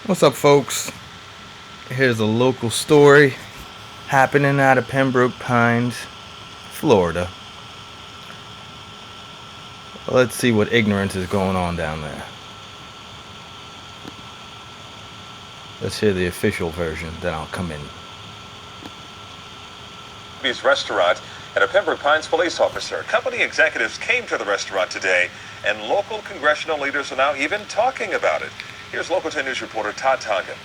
What's up, folks? Here's a local story happening out of Pembroke Pines, Florida. Let's see what ignorance is going on down there. Let's hear the official version, then I'll come in. Arby's restaurant and a Pembroke Pines police officer. Company executives came to the restaurant today, and local congressional leaders are now even talking about it. Here's Local 10 News reporter Todd Tonkin.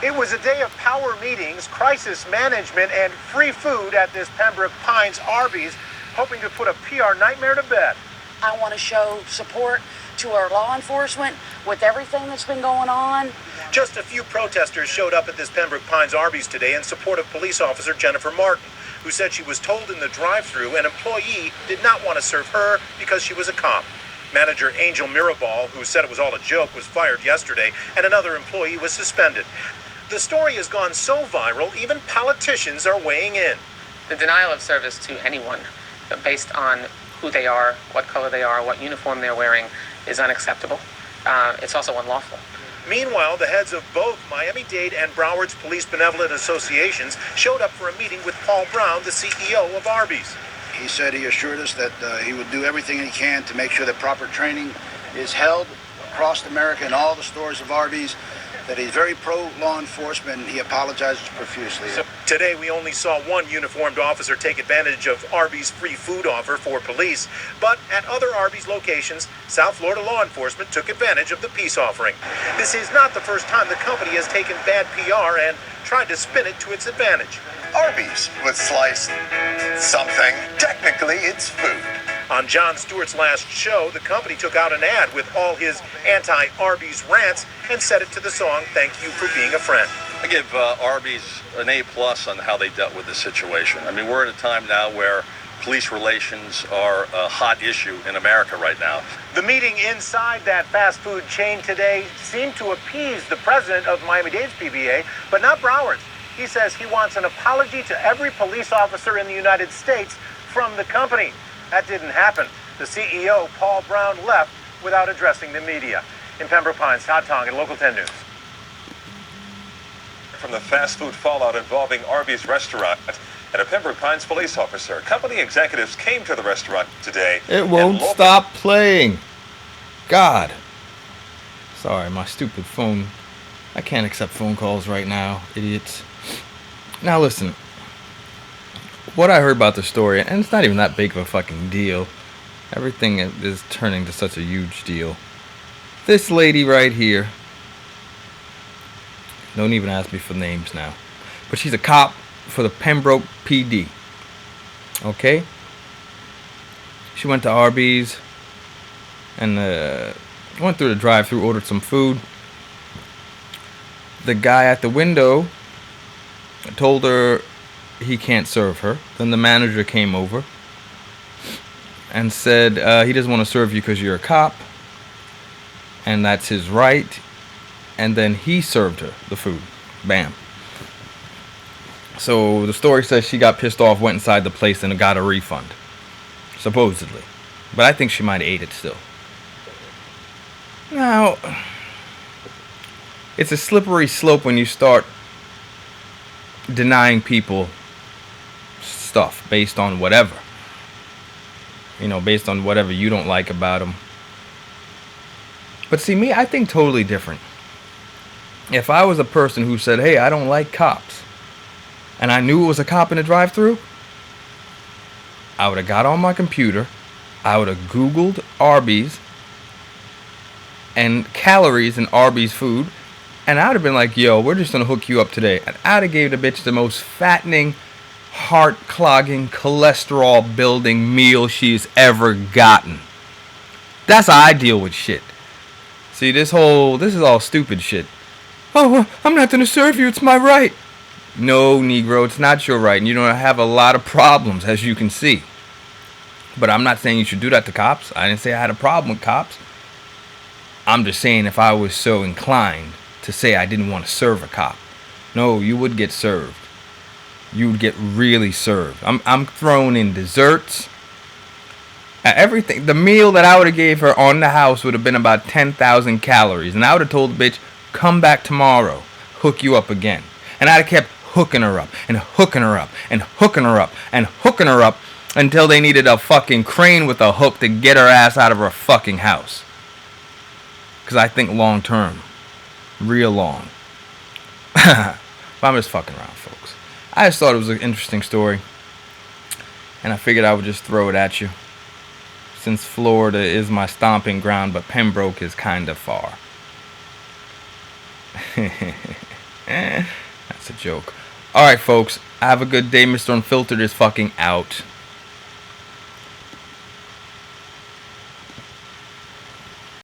It was a day of power meetings, crisis management, and free food at this Pembroke Pines Arby's, hoping to put a PR nightmare to bed. I want to show support to our law enforcement with everything that's been going on. Just a few protesters showed up at this Pembroke Pines Arby's today in support of police officer Jennifer Martin, who said she was told in the drive-thru an employee did not want to serve her because she was a cop. Manager Angel Mirabal, who said it was all a joke, was fired yesterday, and another employee was suspended. The story has gone so viral, even politicians are weighing in. The denial of service to anyone based on who they are, what color they are, what uniform they're wearing is unacceptable. It's also unlawful. Meanwhile, the heads of both Miami-Dade and Broward's Police Benevolent Associations showed up for a meeting with Paul Brown, the CEO of Arby's. He said he assured us that he would do everything he can to make sure that proper training is held across America in all the stores of Arby's, that he's very pro-law enforcement. He apologizes profusely. Today, we only saw one uniformed officer take advantage of Arby's free food offer for police, but at other Arby's locations, South Florida law enforcement took advantage of the peace offering. This is not the first time the company has taken bad PR and tried to spin it to its advantage. Arby's with sliced something. Technically, it's food. On Jon Stewart's last show, the company took out an ad with all his anti-Arby's rants and set it to the song, "Thank You for Being a Friend." I give Arby's an A+ on how they dealt with the situation. I mean, we're at a time now where police relations are a hot issue in America right now. The meeting inside that fast food chain today seemed to appease the president of Miami-Dade's PBA, but not Broward's. He says he wants an apology to every police officer in the United States from the company. That didn't happen. The CEO, Paul Brown, left without addressing the media. In Pembroke Pines, Todd Tonkin, Local 10 News. From the fast food fallout involving Arby's restaurant and a Pembroke Pines police officer. Company executives came to the restaurant today. It won't stop playing. God. Sorry, my stupid phone. I can't accept phone calls right now, idiots. Now listen. What I heard about the story, and it's not even that big of a fucking deal. Everything is turning to such a huge deal. This lady right here. Don't even ask me for names now. But she's a cop for the Pembroke PD. Okay? She went to Arby's and went through the drive-thru, ordered some food. The guy at the window told her he can't serve her. Then the manager came over and said he doesn't want to serve you because you're a cop, and that's his right. And then he served her the food. Bam. So the story says she got pissed off, went inside the place, and got a refund, supposedly. But I think she might have ate it still. Now, it's a slippery slope when you start denying people stuff based on whatever. Based on whatever you don't like about them. But see, me, I think totally different. If I was a person who said, hey, I don't like cops, and I knew it was a cop in the drive-thru, I would have got on my computer, I would have Googled Arby's and calories in Arby's food, and I would have been like, yo, we're just going to hook you up today. And I'd have gave the bitch the most fattening, heart-clogging, cholesterol-building meal she's ever gotten. That's how I deal with shit. See, this is all stupid shit. Oh, I'm not going to serve you, it's my right. No, Negro, it's not your right, and you don't have a lot of problems, as you can see. But I'm not saying you should do that to cops. I didn't say I had a problem with cops. I'm just saying if I was so inclined to say I didn't want to serve a cop, no, you would get served. You would get really served. I'm throwing in desserts. Everything, the meal that I would have gave her on the house would have been about 10,000 calories, and I would have told the bitch, come back tomorrow, hook you up again. And I'd have kept hooking her up and hooking her up and hooking her up and hooking her up until they needed a fucking crane with a hook to get her ass out of her fucking house. Because I think long term, real long. But I'm just fucking around, folks. I just thought it was an interesting story, and I figured I would just throw it at you. Since Florida is my stomping ground, but Pembroke is kind of far. That's a joke. Alright, folks. Have a good day. Mr. Unfiltered is fucking out.